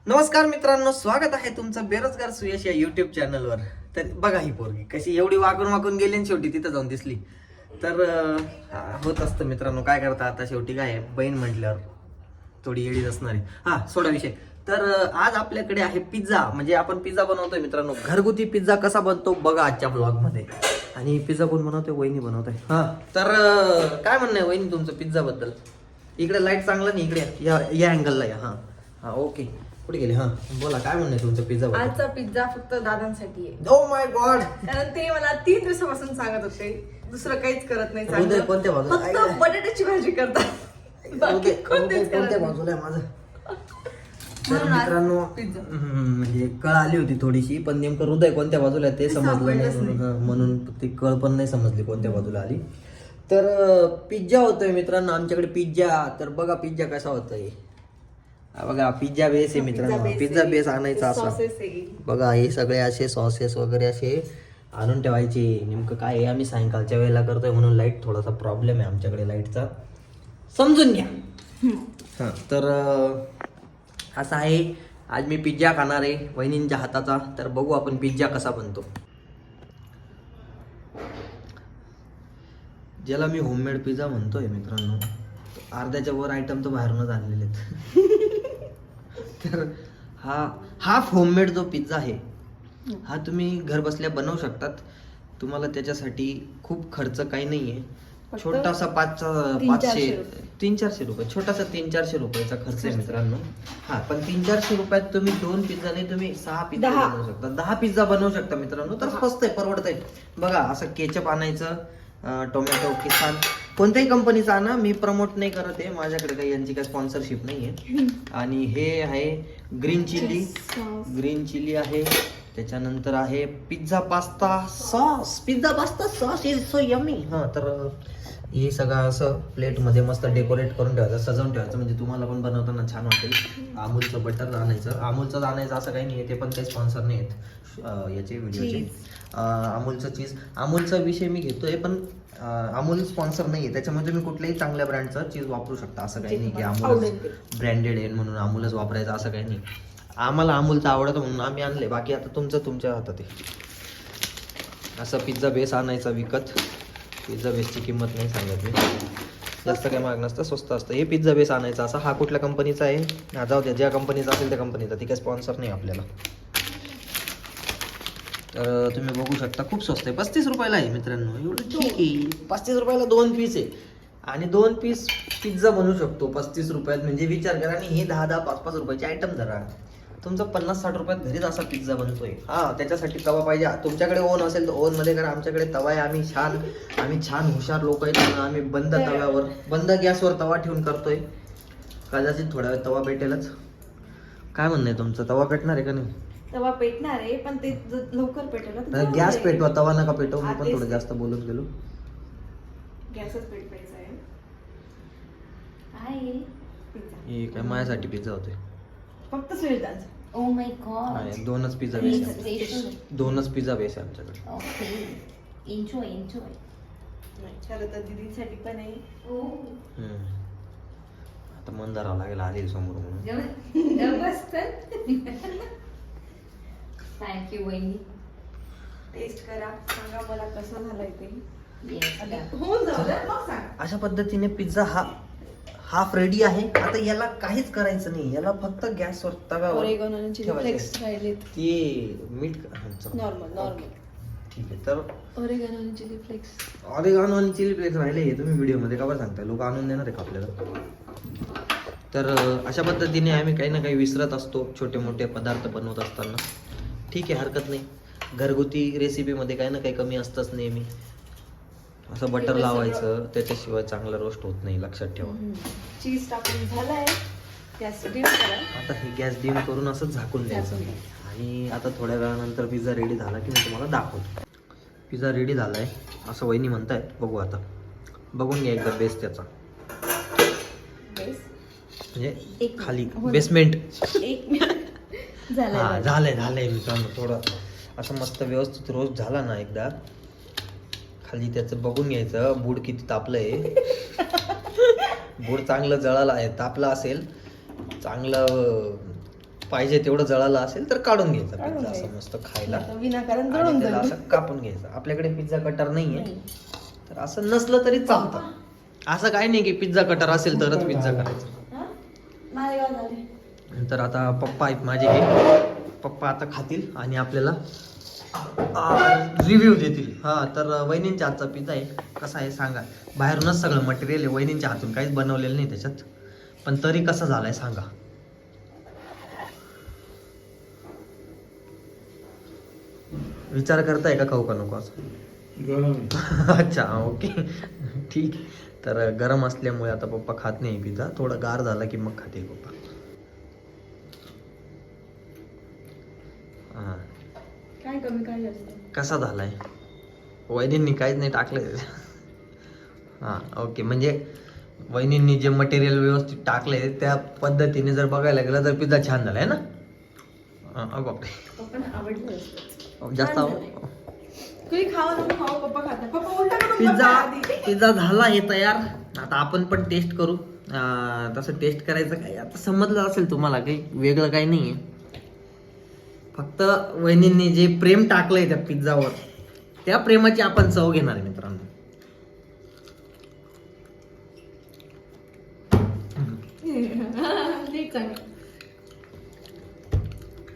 नमस्कार मित्रांनो, स्वागत आहे तुमचं बेरोजगार सुयश या युट्यूब चॅनलवर. तर बघा ही पोरगी कशी एवढी वाकून गेली आणि शेवटी तिथं जाऊन दिसली. तर होत असतं मित्रांनो, काय करता आता. शेवटी काय आहे, बहीण म्हटल्यावर थोडी येडीच असणार आहे. हा सोडा विषय. तर आज आपल्याकडे आहे पिझ्झा. म्हणजे आपण पिझ्झा बनवतोय मित्रांनो. घरगुती पिझ्झा कसा बनतो बघा आजच्या ब्लॉग मध्ये. आणि पिझ्झा कोण बनवतोय? वहिनी बनवत आहे. हा तर काय म्हणणं आहे वहिनी तुमचं पिझ्झा बद्दल? इकडे लाईट चांगला नाही, इकडे या अँगलला या. हा हा ओके. कुठे गेले? हा बोला, काय म्हणणं तुमचं पिझ्झा? आजचा पिझ्झा फक्त दादांसाठी आहे. Oh my God. कारण ते मला 3 दिवसापासून सांगत होते दुसरं काहीच करत नाही हृदय चांगलं. कोणत्या बाजूला? फक्त बटाट्याची भाजी करतात. बाकी कोणतेच करत कोणत्या नाही. बाजूला आहे माझं? तर म्हणून आज मित्रांनो पिझ्झा. म्हणजे कळ आली होती थोडीशी, पण नेमकं हृदय कोणत्या बाजूला आहे ते समजलं नाही. सापडलंच म्हणून ती कळ पण नाही समजली कोणत्या बाजूला आली. तर पिझ्झा होतोय मित्रांनो आमच्याकडे. पिझ्झा तर बघा पिझ्झा कसा होतोय. हा बघा पिझ्झा बेस आहे मित्रांनो. पिझ्झा बेस आणायचा असा. सॉसेस आहे. बघा हे सगळे असे सॉसेस वगैरे असे आणून ठेवायचे. नेमकं काय आहे, आम्ही सायंकाळच्या वेळेला करतोय म्हणून लाईट थोडासा प्रॉब्लेम आहे आमच्याकडे लाईटचा, समजून घ्या. हां तर असं आहे. आज मी पिझ्झा खाणार आहे वहिनींच्या हाताचा. तर बघू आपण पिझ्झा कसा बनतो. ज्याला मी होममेड पिझ्झा म्हणतोय मित्रांनो, अर्ध्याच्या वर आयटम तर बाहेरूनच आणलेले आहेत. तर हा हाफ होममेड जो पिझ्झा आहे हा तुम्ही घर बसल्या बनवू शकतात. तुम्हाला त्याच्यासाठी खूप खर्च काही नाहीये. छोटासा 500 300-400 रुपये, छोटासा 300-400 रुपयाचा खर्च आहे मित्रांनो. हा पण 300-400 रुपयात तुम्ही 2 पिझ्झा नाही, तुम्ही 6 पिझ्झा बनवू शकता, 10 पिझ्झा बनवू शकता मित्रांनो. तर स्वस्त आहे, परवडत आहे. बघा असं केचप आणायचं, टोमॅटो किसान कोणत्याही कंपनीचा आणा. मी प्रमोट नाही करत आहे, माझ्याकडे काही यांची काही स्पॉन्सरशिप नाही आहे. आणि हे आहे ग्रीन चिली आहे. त्याच्यानंतर आहे pizza pasta sauce. Pizza pasta sauce is so yummy. हां तर हे सगळं असं प्लेटमध्ये मस्त डेकोरेट करून ठेवायचं, सजवून ठेवायचं, म्हणजे तुम्हाला पण बनवताना छान वाटेल. अमूलचं बटर आणायचं. अमूलचंच आणायचं असं काही नाही आहे, ते पण काही स्पॉन्सर नाही आहेत याचे व्हिडिओचे. अमूलचं चीज, अमूलचा विषय मी घेतोय, पण अमूल स्पॉन्सर नाही आहे, त्याच्यामध्ये तुम्ही कुठल्याही चांगल्या ब्रँडचं चीज वापरू शकता. असं काही नाही की अमूल ब्रँडेड आहे म्हणून अमूलच वापरायचं, असं काही नाही. आम्हाला अमूलचं आवडतं म्हणून आम्ही आणले, बाकी आता तुमच्या हातात आहे. असं पिझ्झा बेस आणायचा विकत. पिझ्झा बेसची किंमत नाही सांगत मी, जास्त काही महाग नसतं, स्वस्त असतं. हे पिझ्झा बेस आणायचा असा. हा कुठल्या कंपनीचा आहे? हा जाऊ द्या, ज्या कंपनीचा असेल त्या कंपनीचा, ती काही स्पॉन्सर नाही आपल्याला. तर तुम्ही बघू शकता खूप स्वस्त आहे. 35 रुपयाला आहे मित्रांनो. एवढं ठीक आहे. 35 रुपयाला 2 पीस आहे आणि 2 पीस पिझ्झा बनवू शकतो 35 रुपयात. म्हणजे विचार करा. आणि हे 10-10, 5-5 रुपयाचे आयटम धरा. तुमचा 50-60 रुपयात घरीच असा पिझ्झा बनतोय. हा त्याच्यासाठी तवा पाहिजे. तुमच्याकडे ओव्हन असेल तर ओव्हन मध्ये करा. आमच्याकडे तवा आहे. आम्ही छान हुशार लोक आहेत म्हणून आम्ही बंद गॅसवर तवा ठेवून करतोय. कदाचित थोड्या वेळ तवा पेटेलच. काय म्हणणं आहे तुमचं? तवा पेटणार आहे का नाही? तवा पेटणार आहे, पण ते लवकर पेटेल. गॅस पेटवा, तवा नका पेटवू. मी पण थोडं जास्त बोलत गेलो. गॅसच पेटवायचा आहे. हे काय माझ्यासाठी पिझ्झा होते? फक्त स्वीट. Oh my God. दोनच पिझ्झा बेस आहे आमच्याकडे. Okay, enjoy. खरं तर दीदीसाठी पण आहे. आता मन धरावं लागेल आधी समोर म्हणून. थँक्यू वहिनी. टेस्ट करा, सांगा मला कसं झालंय ते. Yes. होऊन जाऊ द्या, मग सांगा. अशा पद्धतीने पिझ्झा हाफ रेडी आहे. आता याला काहीच करायचं नाही, याला फक्त गॅसवर तव्यावर ओरेगॅनो आणि चिली फ्लेक्स राहिलेत. ते मीठ नॉर्मल ठीक आहे. तर ओरेगॅनो आणि चिली फ्लेक्स. ऑरेगानो आणि चिली फ्लेक्स राहिले. हे तुम्ही व्हिडिओमध्ये का बरं सांगताय? लोक आणून देणार आहे का आपल्याला? तर अशा पद्धतीने आम्ही काही ना काही विसरत असतो छोटे मोठे पदार्थ बनवत असताना. ठीक आहे, हरकत नाही. घरगुती रेसिपीमध्ये काही ना काही कमी असतंच नेहमी. असं बटर लावायचं, त्याच्याशिवाय चांगला रोस्ट होत नाही, लक्षात ठेवा. चीज टाकून झालाय. गॅस डिम करा. आता हे गॅस डिम करून असं झाकून द्यायचं. आणि आता थोड्या वेळानंतर पिझ्झा रेडी झाला की मी तुम्हाला दाखवतो. पिझ्झा रेडी झालाय असं वहिनी म्हणतायत. बघू आता, बघून घ्या एकदा बेस त्याचा, म्हणजे खाली बेसमेंट. हा झालंय मित्रांनो. थोडं असं मस्त व्यवस्थित रोस्ट झाला ना एकदा, खाली त्याचं बघून घ्यायचं बूड किती तापलंय. बूड चांगलं जळालं आहे, तापलं असेल चांगलं. पाहिजे तेवढं जळालं असेल तर काढून घ्यायचा काढून पिझ्झा असं घ्यायचं. मस्त खायला आता विनाकारण आणि जळून त्याला जाईल. असं कापून घ्यायचं. आपल्याकडे पिझ्झा कटर नाहीये तर असं नसलं तरी चालतं. असं काही नाही की पिझ्झा कटर असेल तरच पिझ्झा करायचा. मालेगाव झाले. तर आता पप्पा आहेत माझे हे. पप्पा आता खातील आणि आपल्याला रिव्ह्यू देतील. हा तर वहिनींच्या हातचा पिझ्झा आहे. कसा आहे सांगा. बाहेरूनच सगळं मटेरियल आहे, वहिनींच्या हातून काहीच बनवलेलं नाही त्याच्यात, पण तरी कसा झालाय सांगा. विचार करताय का खाऊ का नको असं? अच्छा ओके ठीक. तर गरम असल्यामुळे आता पप्पा खात नाही पिझ्झा. थोडा गार झाला की मग खातील पप्पा. हा काय कमी काय जास्त. कसा झालाय? वहिनींनी काहीच नाही टाकलंय. हां ओके, म्हणजे वहिनींनी जे मटेरियल व्यवस्थित टाकलंय त्या पद्धतीने जर बघायला गेलं तर पिझ्झा छान झालाय ना. बापरे पप्पांना आवडलं असतं. जास्त छान झालंय. तुम्ही खावा नको खावा, पप्पा खातात. पप्पा उलटा करून पिझ्झा बघा आधी. पिझ्झा झाला आहे तयार. आता आपण पण टेस्ट करू. तसं टेस्ट करायचं काय, आता समजलं असेल तुम्हाला, काही वेगळं काही नाहीये. फक्त वहिनींनी जे प्रेम टाकलंय त्या पिझ्झावर, त्या प्रेमाची आपण चव घेणार आहे मित्रांनो. ठीक आहे.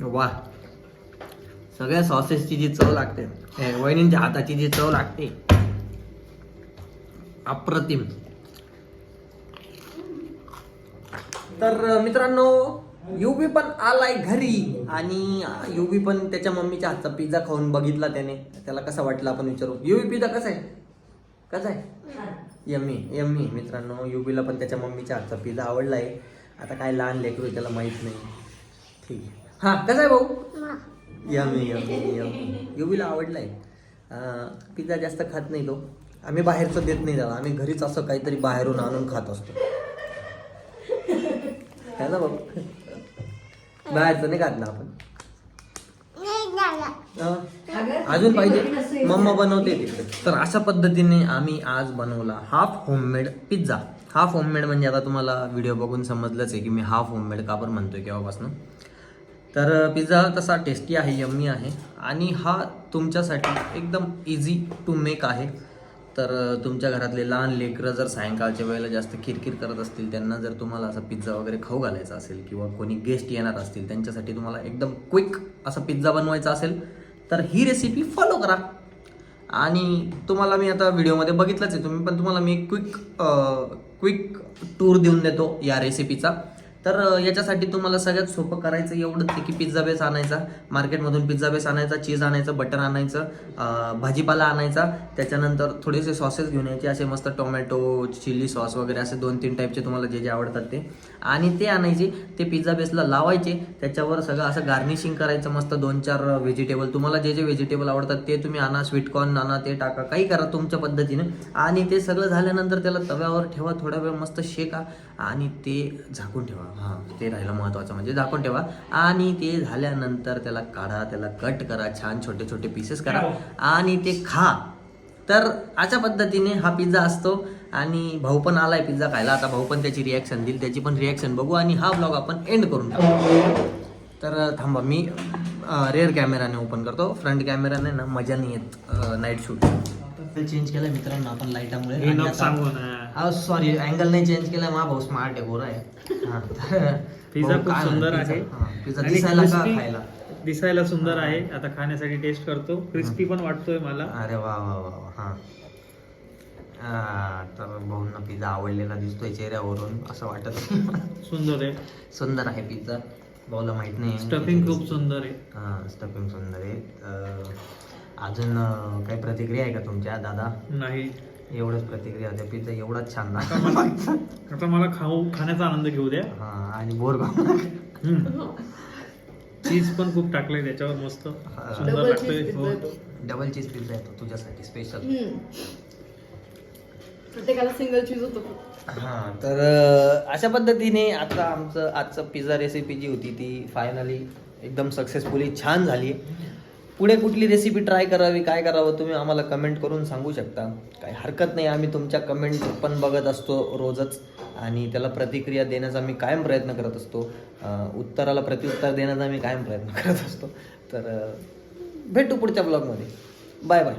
वा, सगळ्या सॉसेसची जी चव लागते, वहिनींच्या हाताची जी चव लागते, अप्रतिम. तर मित्रांनो, युबी पण आलाय घरी आणि युबी पण त्याच्या मम्मीच्या हातचा पिझ्झा खाऊन बघितला त्याने. त्याला कसा वाटला आपण विचारू. युबी पिझ्झा कसा आहे? कसा आहे? Yummy yummy. मित्रांनो, युबीला पण त्याच्या मम्मीच्या हातचा पिझ्झा आवडला आहे. आता काय लहान लेकरू त्याला माहित नाही. ठीक आहे. हा कसा आहे भाऊ? Yummy yummy yummy. युबीला आवडला आहे. पिझ्झा जास्त खात नाही तो. आम्ही बाहेरचं देत नाही त्याला. आम्ही घरीच असं काहीतरी बाहेरून आणून खात असतो. है ना भाऊ? बाहेरचं नाही खात ना आपण. अजून पाहिजे? मम्मा बनवते तिकडे. तर अशा पद्धतीने आम्ही आज बनवला half homemade pizza. Half homemade म्हणजे आता तुम्हाला व्हिडिओ बघून समजलंच आहे की मी हाफ होममेड का बरं म्हणतोय केव्हापासून. तर पिझ्झा तसा टेस्टी आहे, यम्मी आहे आणि हा तुमच्यासाठी एकदम इझी टू मेक आहे. तर तुमच्या घरातले लहान लेकरं जर सायंकाळच्या वेळेला जास्त किरकिर करत असतील, त्यांना जर तुम्हाला असा पिझ्झा वगैरे खाऊ घालायचा असेल किंवा कोणी गेस्ट येणार असतील त्यांच्यासाठी तुम्हाला एकदम क्विक असा पिझ्झा बनवायचा असेल तर ही रेसिपी फॉलो करा. आणि तुम्हाला मी आता व्हिडिओमध्ये बघितलंच आहे तुम्ही, पण तुम्हाला मी क्विक टूर देऊन देतो या रेसिपीचा. तर याच्यासाठी तुम्हाला सगळ्यात सोपं करायचं एवढंच आहे की पिझ्झा बेस आणायचा, मार्केटमधून पिझ्झा बेस आणायचा, चीज आणायचं, बटर आणायचं, भाजीपाला आणायचा, त्याच्यानंतर थोडेसे सॉसेस घेऊन यायचे, असे मस्त टोमॅटो, चिली सॉस वगैरे असे 2-3 टाईपचे तुम्हाला जे जे आवडतात ते, आणि ते आणायचे, ते पिझ्झा बेसला लावायचे, त्याच्यावर सगळं असं गार्निशिंग करायचं मस्त 2-4 व्हेजिटेबल, तुम्हाला जे जे व्हेजिटेबल आवडतात ते तुम्ही आणा, स्वीटकॉर्न आणा, ते टाका, काही करा तुमच्या पद्धतीने. आणि ते सगळं झाल्यानंतर त्याला तव्यावर ठेवा, थोडा वेळ मस्त शेका आणि ते झाकून ठेवा. हां, ते राहिलं महत्त्वाचं, म्हणजे झाकून ठेवा. आणि ते झाल्यानंतर त्याला काढा, त्याला कट करा, छान छोटे छोटे पीसेस करा आणि ते खा. तर अशा पद्धतीने हा पिझ्झा असतो. आणि भाऊ पण आलाय पिझ्झा खायला. आता भाऊ पण त्याची रिॲक्शन देईल, त्याची पण रिॲक्शन बघू आणि हा ब्लॉग आपण एंड करून टाकू. तर थांबा, मी रेअर कॅमेराने ओपन करतो, फ्रंट कॅमेराने ना मजा नाही येत नाईट शूट. चेंज केलं मित्रांनो आपण लाईटामुळे. सॉरी, अँगल नाही चेंज केला. मा भाऊ स्मार्ट आहे, गोरा आहे. पिझ्झा खूप सुंदर आहे. पिझ्झा आणि दिसायला का crispy खायला? दिसायला सुंदर आहे. आता खाण्यासाठी टेस्ट करतो. क्रिस्पी पण वाटतोय मला. अरे वा वा वा वा. हा, तर भाऊंना पिझ्झा आवडलेला दिसतोय चेहऱ्यावरून, असं वाटत. सुंदर आहे. सुंदर आहे पिझ्झा. भाऊला माहित नाही. स्टफिंग खूप सुंदर आहे. हा, स्टफिंग सुंदर आहे. अजून काही प्रतिक्रिया आहे का तुमच्या दादा? नाही, एवढंच प्रतिक्रिया होत्या. पिझ्झा एवढाच छान ना. आता मला खाण्याचा आनंद घेऊ द्या. हा, आणि बोर चीज पण खूप टाकलंय त्याच्यावर, मस्त सुंदर डबल लागतोय. चीज हो. पिझ्झा येतो. डबल चीज पिझ्झा येतो तुझ्यासाठी स्पेशल. प्रत्येकाला सिंगल चीज होतो. हा, तर अशा पद्धतीने आता आमचं आजचं पिझ्झा रेसिपी जी होती ती फायनली एकदम सक्सेसफुली छान झाली. पुढे कुठली रेसिपी ट्राय करावी, काय करावं, तुम्ही आम्हाला कमेंट करून सांगू शकता. काही हरकत नाही, आम्ही तुमच्या कमेंट पण बघत असतो रोजच आणि त्याला प्रतिक्रिया देण्याचा मी कायम प्रयत्न करत असतो. उत्तराला प्रत्युत्तर देण्याचा मी कायम प्रयत्न करत असतो. तर भेटू पुढच्या ब्लॉगमध्ये. Bye bye.